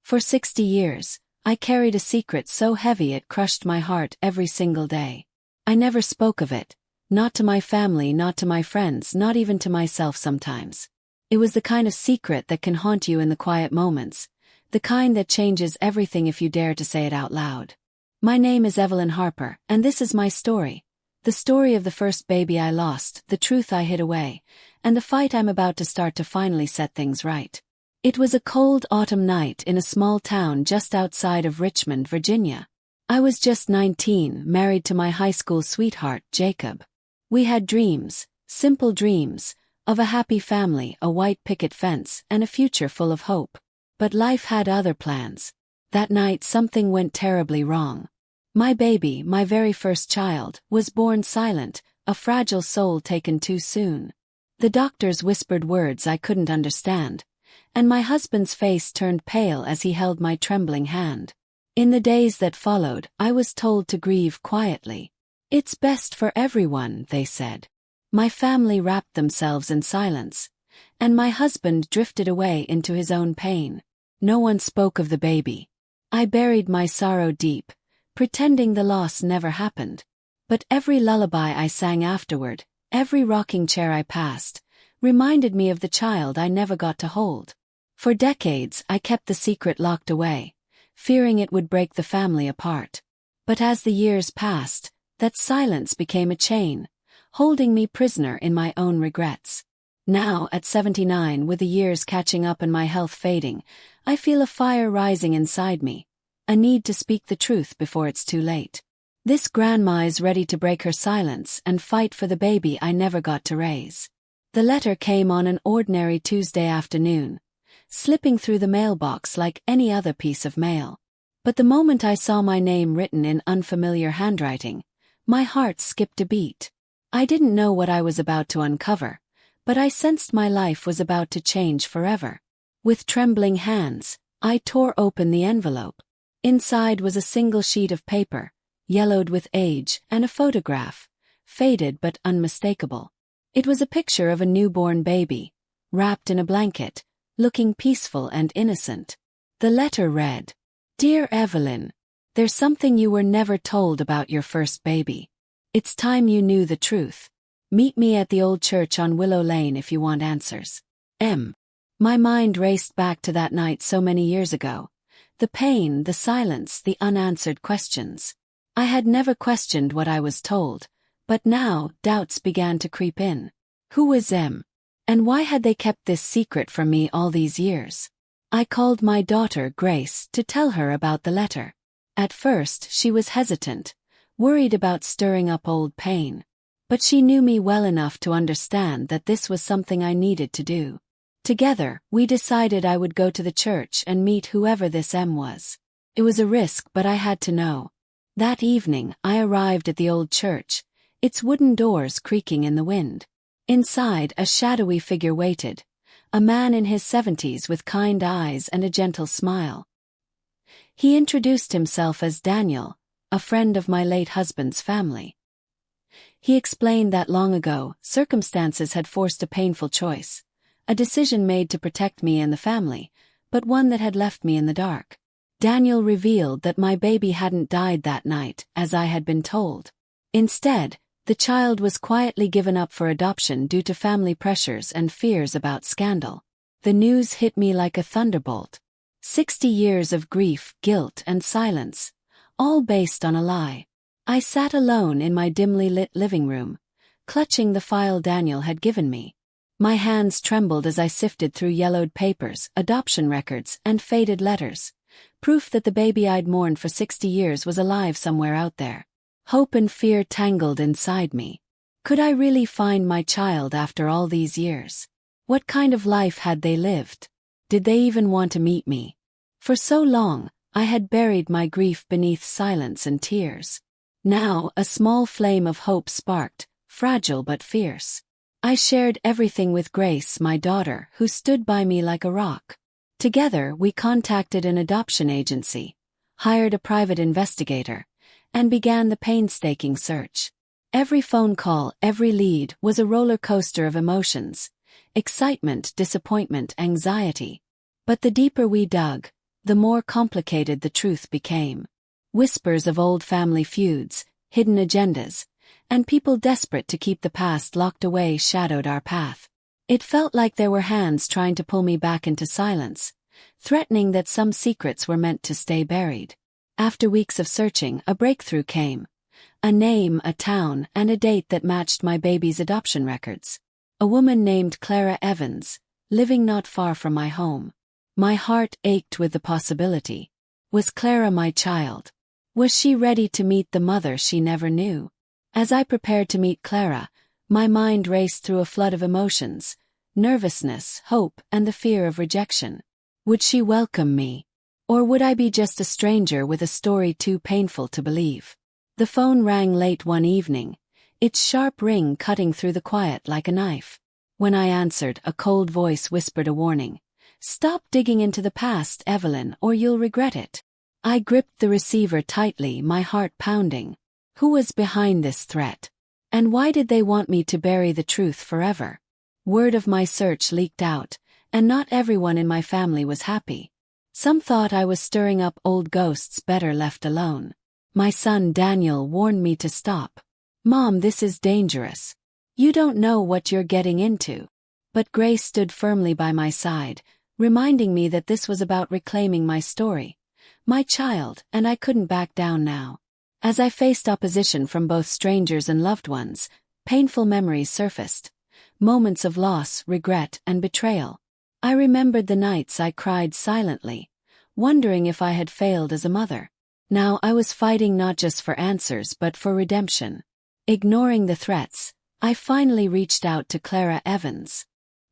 For 60 years, I carried a secret so heavy it crushed my heart every single day. I never spoke of it, not to my family, not to my friends, not even to myself sometimes. It was the kind of secret that can haunt you in the quiet moments, the kind that changes everything if you dare to say it out loud. My name is Evelyn Harper, and this is my story. The story of the first baby I lost, the truth I hid away, and the fight I'm about to start to finally set things right. It was a cold autumn night in a small town just outside of Richmond, Virginia. I was just 19, married to my high school sweetheart, Jacob. We had dreams, simple dreams, of a happy family, a white picket fence, and a future full of hope. But life had other plans. That night something went terribly wrong. My baby, my very first child, was born silent, a fragile soul taken too soon. The doctors whispered words I couldn't understand, and my husband's face turned pale as he held my trembling hand. In the days that followed, I was told to grieve quietly. It's best for everyone, they said. My family wrapped themselves in silence, and my husband drifted away into his own pain. No one spoke of the baby. I buried my sorrow deep, pretending the loss never happened. But every lullaby I sang afterward, every rocking chair I passed, reminded me of the child I never got to hold. For decades I kept the secret locked away, fearing it would break the family apart. But as the years passed, that silence became a chain, holding me prisoner in my own regrets. Now, at 79, with the years catching up and my health fading, I feel a fire rising inside me, a need to speak the truth before it's too late. This grandma is ready to break her silence and fight for the baby I never got to raise. The letter came on an ordinary Tuesday afternoon, slipping through the mailbox like any other piece of mail. But the moment I saw my name written in unfamiliar handwriting, my heart skipped a beat. I didn't know what I was about to uncover, but I sensed my life was about to change forever. With trembling hands, I tore open the envelope. Inside was a single sheet of paper, yellowed with age, and a photograph, faded but unmistakable. It was a picture of a newborn baby, wrapped in a blanket, looking peaceful and innocent. The letter read, "Dear Evelyn, there's something you were never told about your first baby. It's time you knew the truth. Meet me at the old church on Willow Lane if you want answers. M." My mind raced back to that night so many years ago. The pain, the silence, the unanswered questions. I had never questioned what I was told, but now doubts began to creep in. Who was M? And why had they kept this secret from me all these years? I called my daughter Grace to tell her about the letter. At first she was hesitant, worried about stirring up old pain. But she knew me well enough to understand that this was something I needed to do. Together, we decided I would go to the church and meet whoever this M was. It was a risk, but I had to know. That evening, I arrived at the old church, its wooden doors creaking in the wind. Inside, a shadowy figure waited, a man in his 70s with kind eyes and a gentle smile. He introduced himself as Daniel, a friend of my late husband's family. He explained that long ago, circumstances had forced a painful choice, a decision made to protect me and the family, but one that had left me in the dark. Daniel revealed that my baby hadn't died that night, as I had been told. Instead, the child was quietly given up for adoption due to family pressures and fears about scandal. The news hit me like a thunderbolt. 60 years of grief, guilt, and silence, all based on a lie. I sat alone in my dimly lit living room, clutching the file Daniel had given me. My hands trembled as I sifted through yellowed papers, adoption records, and faded letters, proof that the baby I'd mourned for 60 years was alive somewhere out there. Hope and fear tangled inside me. Could I really find my child after all these years? What kind of life had they lived? Did they even want to meet me? For so long, I had buried my grief beneath silence and tears. Now, a small flame of hope sparked, fragile but fierce. I shared everything with Grace, my daughter, who stood by me like a rock. Together, we contacted an adoption agency, hired a private investigator, and began the painstaking search. Every phone call, every lead was a roller coaster of emotions, excitement, disappointment, anxiety. But the deeper we dug, the more complicated the truth became. Whispers of old family feuds, hidden agendas, and people desperate to keep the past locked away shadowed our path. It felt like there were hands trying to pull me back into silence, threatening that some secrets were meant to stay buried. After weeks of searching, a breakthrough came. A name, a town, and a date that matched my baby's adoption records. A woman named Clara Evans, living not far from my home. My heart ached with the possibility. Was Clara my child? Was she ready to meet the mother she never knew? As I prepared to meet Clara, my mind raced through a flood of emotions, nervousness, hope, and the fear of rejection. Would she welcome me? Or would I be just a stranger with a story too painful to believe? The phone rang late one evening, its sharp ring cutting through the quiet like a knife. When I answered, a cold voice whispered a warning. "Stop digging into the past, Evelyn, or you'll regret it." I gripped the receiver tightly, my heart pounding. Who was behind this threat? And why did they want me to bury the truth forever? Word of my search leaked out, and not everyone in my family was happy. Some thought I was stirring up old ghosts better left alone. My son Daniel warned me to stop. "Mom, this is dangerous. You don't know what you're getting into." But Grace stood firmly by my side, reminding me that this was about reclaiming my story, my child, and I couldn't back down now. As I faced opposition from both strangers and loved ones, painful memories surfaced. Moments of loss, regret, and betrayal. I remembered the nights I cried silently, wondering if I had failed as a mother. Now I was fighting not just for answers but for redemption. Ignoring the threats, I finally reached out to Clara Evans.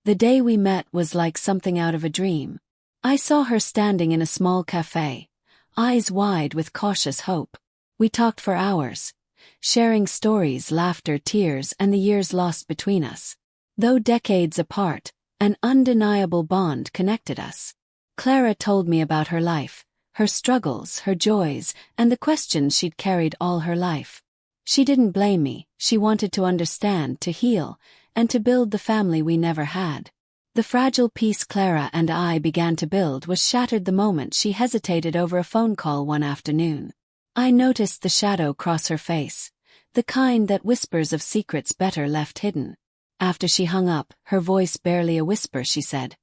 The day we met was like something out of a dream. I saw her standing in a small cafe, eyes wide with cautious hope. We talked for hours, sharing stories, laughter, tears, and the years lost between us. Though decades apart, an undeniable bond connected us. Clara told me about her life, her struggles, her joys, and the questions she'd carried all her life. She didn't blame me, she wanted to understand, to heal, and to build the family we never had. The fragile peace Clara and I began to build was shattered the moment she hesitated over a phone call one afternoon. I noticed the shadow cross her face, the kind that whispers of secrets better left hidden. After she hung up, her voice barely a whisper, she said,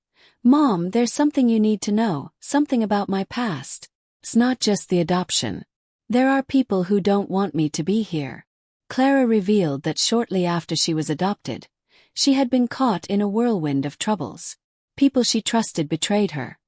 "Mom, there's something you need to know, something about my past. It's not just the adoption. There are people who don't want me to be here." Clara revealed that shortly after she was adopted, she had been caught in a whirlwind of troubles. People she trusted betrayed her.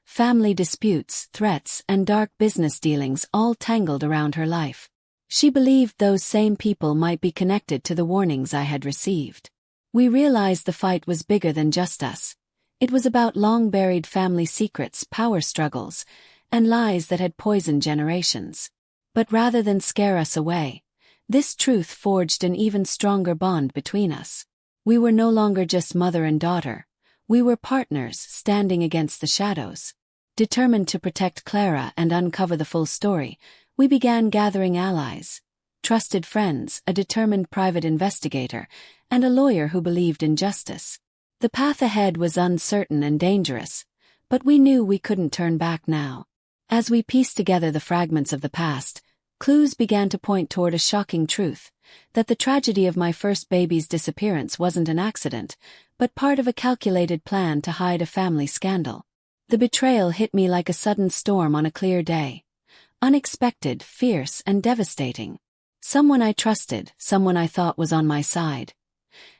Family disputes, threats, and dark business dealings all tangled around her life. She believed those same people might be connected to the warnings I had received. We realized the fight was bigger than just us. It was about long-buried family secrets, power struggles, and lies that had poisoned generations. But rather than scare us away, this truth forged an even stronger bond between us. We were no longer just mother and daughter. We were partners standing against the shadows. Determined to protect Clara and uncover the full story, we began gathering allies. Trusted friends, a determined private investigator, and a lawyer who believed in justice. The path ahead was uncertain and dangerous, but we knew we couldn't turn back now. As we pieced together the fragments of the past, clues began to point toward a shocking truth, that the tragedy of my first baby's disappearance wasn't an accident, but part of a calculated plan to hide a family scandal. The betrayal hit me like a sudden storm on a clear day. Unexpected, fierce, and devastating. Someone I trusted, someone I thought was on my side,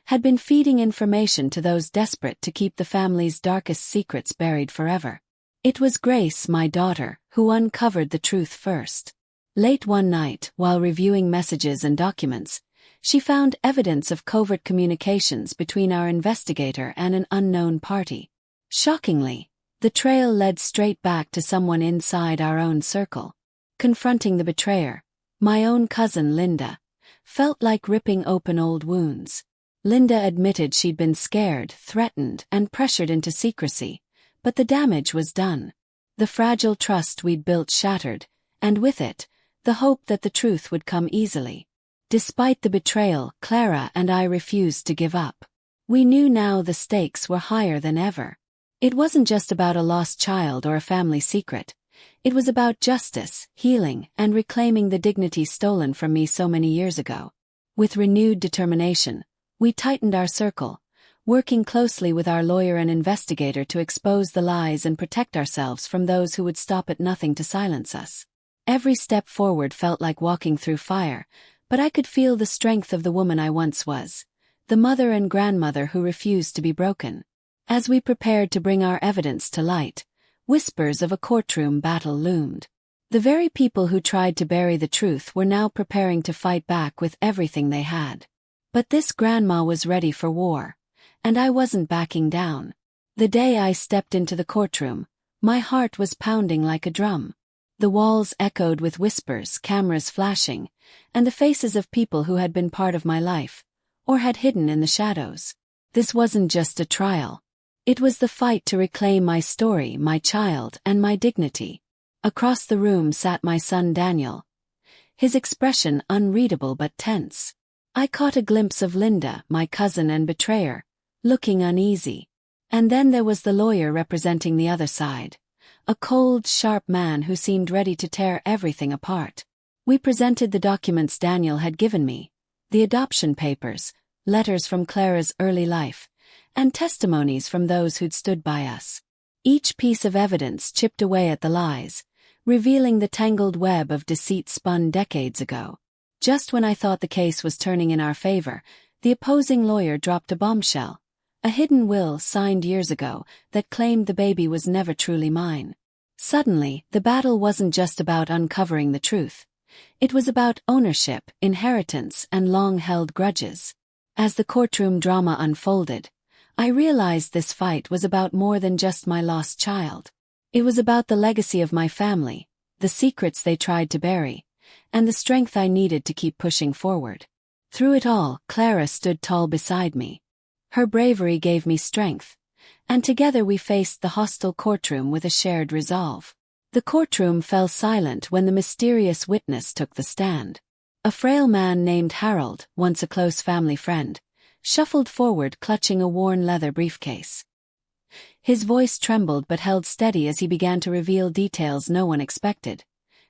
had been feeding information to those desperate to keep the family's darkest secrets buried forever. It was Grace, my daughter, who uncovered the truth first. Late one night, while reviewing messages and documents, she found evidence of covert communications between our investigator and an unknown party. Shockingly, the trail led straight back to someone inside our own circle. Confronting the betrayer, my own cousin Linda, felt like ripping open old wounds. Linda admitted she'd been scared, threatened, and pressured into secrecy, but the damage was done. The fragile trust we'd built shattered, and with it, the hope that the truth would come easily. Despite the betrayal, Clara and I refused to give up. We knew now the stakes were higher than ever. It wasn't just about a lost child or a family secret. It was about justice, healing, and reclaiming the dignity stolen from me so many years ago. With renewed determination, we tightened our circle, working closely with our lawyer and investigator to expose the lies and protect ourselves from those who would stop at nothing to silence us. Every step forward felt like walking through fire, but I could feel the strength of the woman I once was, the mother and grandmother who refused to be broken. As we prepared to bring our evidence to light, whispers of a courtroom battle loomed. The very people who tried to bury the truth were now preparing to fight back with everything they had. But this grandma was ready for war, and I wasn't backing down. The day I stepped into the courtroom, my heart was pounding like a drum. The walls echoed with whispers, cameras flashing, and the faces of people who had been part of my life, or had hidden in the shadows. This wasn't just a trial. It was the fight to reclaim my story, my child, and my dignity. Across the room sat my son Daniel, his expression unreadable but tense. I caught a glimpse of Linda, my cousin and betrayer, looking uneasy. And then there was the lawyer representing the other side, a cold, sharp man who seemed ready to tear everything apart. We presented the documents Daniel had given me, the adoption papers, letters from Clara's early life, and testimonies from those who'd stood by us. Each piece of evidence chipped away at the lies, revealing the tangled web of deceit spun decades ago. Just when I thought the case was turning in our favor, the opposing lawyer dropped a bombshell, a hidden will signed years ago that claimed the baby was never truly mine. Suddenly, the battle wasn't just about uncovering the truth. It was about ownership, inheritance, and long-held grudges. As the courtroom drama unfolded, I realized this fight was about more than just my lost child. It was about the legacy of my family, the secrets they tried to bury, and the strength I needed to keep pushing forward. Through it all, Clara stood tall beside me. Her bravery gave me strength, and together we faced the hostile courtroom with a shared resolve. The courtroom fell silent when the mysterious witness took the stand. A frail man named Harold, once a close family friend, shuffled forward clutching a worn leather briefcase. His voice trembled but held steady as he began to reveal details no one expected.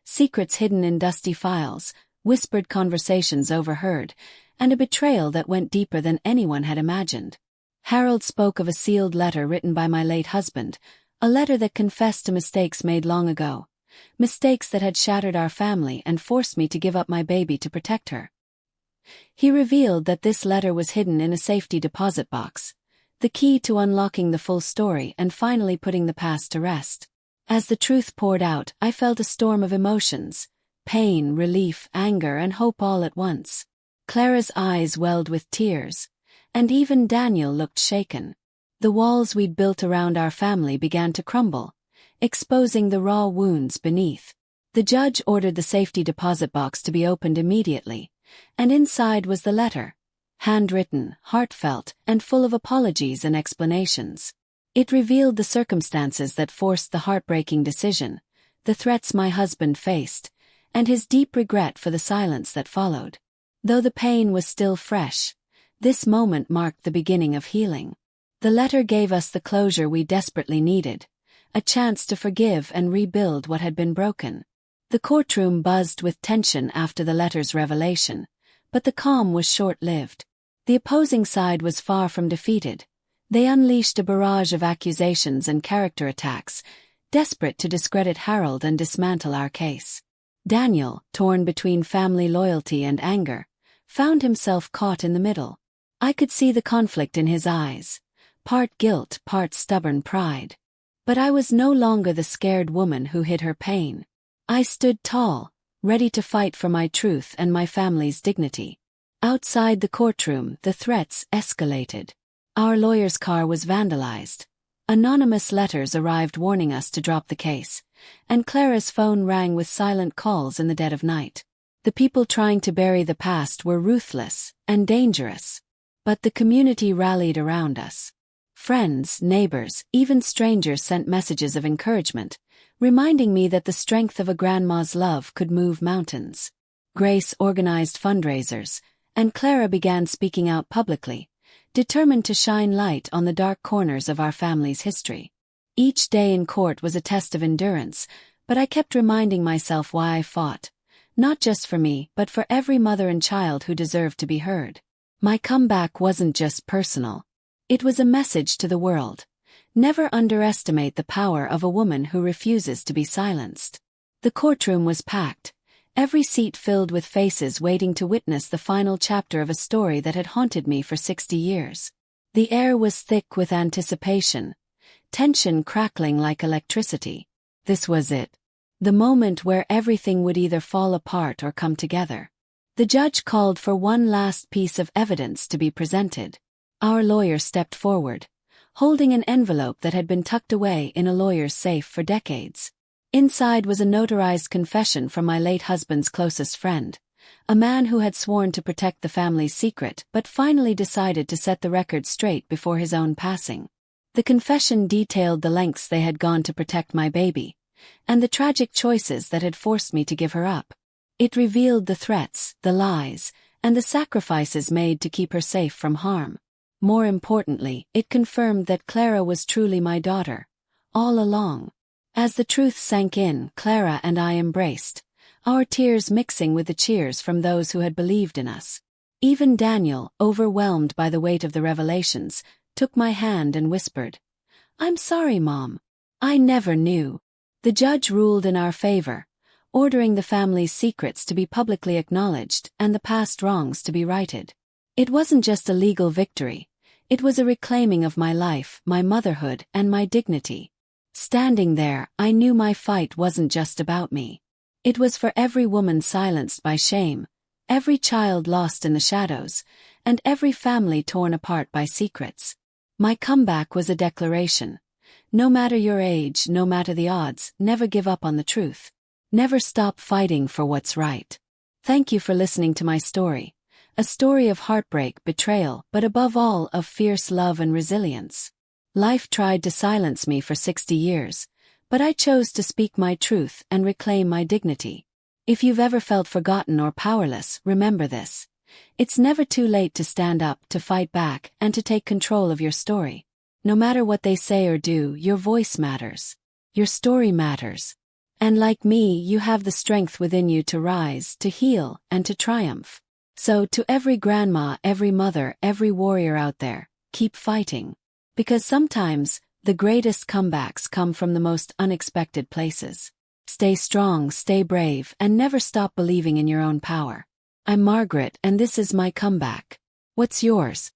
Secrets hidden in dusty files, whispered conversations overheard, and a betrayal that went deeper than anyone had imagined. Harold spoke of a sealed letter written by my late husband, a letter that confessed to mistakes made long ago, mistakes that had shattered our family and forced me to give up my baby to protect her. He revealed that this letter was hidden in a safety deposit box, the key to unlocking the full story and finally putting the past to rest. As the truth poured out, I felt a storm of emotions, pain, relief, anger, and hope all at once. Clara's eyes welled with tears, and even Daniel looked shaken. The walls we'd built around our family began to crumble, exposing the raw wounds beneath. The judge ordered the safety deposit box to be opened immediately, and inside was the letter, handwritten, heartfelt, and full of apologies and explanations. It revealed the circumstances that forced the heartbreaking decision, the threats my husband faced, and his deep regret for the silence that followed. Though the pain was still fresh, this moment marked the beginning of healing. The letter gave us the closure we desperately needed, a chance to forgive and rebuild what had been broken. The courtroom buzzed with tension after the letter's revelation, but the calm was short-lived. The opposing side was far from defeated. They unleashed a barrage of accusations and character attacks, desperate to discredit Harold and dismantle our case. Daniel, torn between family loyalty and anger, found himself caught in the middle. I could see the conflict in his eyes, part guilt, part stubborn pride. But I was no longer the scared woman who hid her pain. I stood tall, ready to fight for my truth and my family's dignity. Outside the courtroom, the threats escalated. Our lawyer's car was vandalized. Anonymous letters arrived warning us to drop the case, and Clara's phone rang with silent calls in the dead of night. The people trying to bury the past were ruthless and dangerous. But the community rallied around us. Friends, neighbors, even strangers sent messages of encouragement, reminding me that the strength of a grandma's love could move mountains. Grace organized fundraisers, and Clara began speaking out publicly, determined to shine light on the dark corners of our family's history. Each day in court was a test of endurance, But I kept reminding myself why I fought. Not just for me, but for every mother and child who deserved to be heard. My comeback wasn't just personal. It was a message to the world. Never underestimate the power of a woman who refuses to be silenced. The courtroom was packed, every seat filled with faces waiting to witness the final chapter of a story that had haunted me for 60 years. The air was thick with anticipation, tension crackling like electricity. This was it. The moment where everything would either fall apart or come together. The judge called for one last piece of evidence to be presented. Our lawyer stepped forward, holding an envelope that had been tucked away in a lawyer's safe for decades. Inside was a notarized confession from my late husband's closest friend, a man who had sworn to protect the family's secret but finally decided to set the record straight before his own passing. The confession detailed the lengths they had gone to protect my baby, and the tragic choices that had forced me to give her up. It revealed the threats, the lies, and the sacrifices made to keep her safe from harm. More importantly, it confirmed that Clara was truly my daughter, all along. As the truth sank in, Clara and I embraced, our tears mixing with the cheers from those who had believed in us. Even Daniel, overwhelmed by the weight of the revelations, took my hand and whispered, "I'm sorry, Mom. I never knew." The judge ruled in our favor, ordering the family's secrets to be publicly acknowledged and the past wrongs to be righted. It wasn't just a legal victory, it was a reclaiming of my life, my motherhood, and my dignity. Standing there, I knew my fight wasn't just about me. It was for every woman silenced by shame, every child lost in the shadows, and every family torn apart by secrets. My comeback was a declaration. No matter your age, no matter the odds, never give up on the truth. Never stop fighting for what's right. Thank you for listening to my story. A story of heartbreak, betrayal, but above all of fierce love and resilience. Life tried to silence me for 60 years, but I chose to speak my truth and reclaim my dignity. If you've ever felt forgotten or powerless, remember this. It's never too late to stand up, to fight back, and to take control of your story. No matter what they say or do, your voice matters. Your story matters. And like me, you have the strength within you to rise, to heal, and to triumph. So to every grandma, every mother, every warrior out there, keep fighting. Because sometimes, the greatest comebacks come from the most unexpected places. Stay strong, stay brave, and never stop believing in your own power. I'm Margaret, and this is my comeback. What's yours?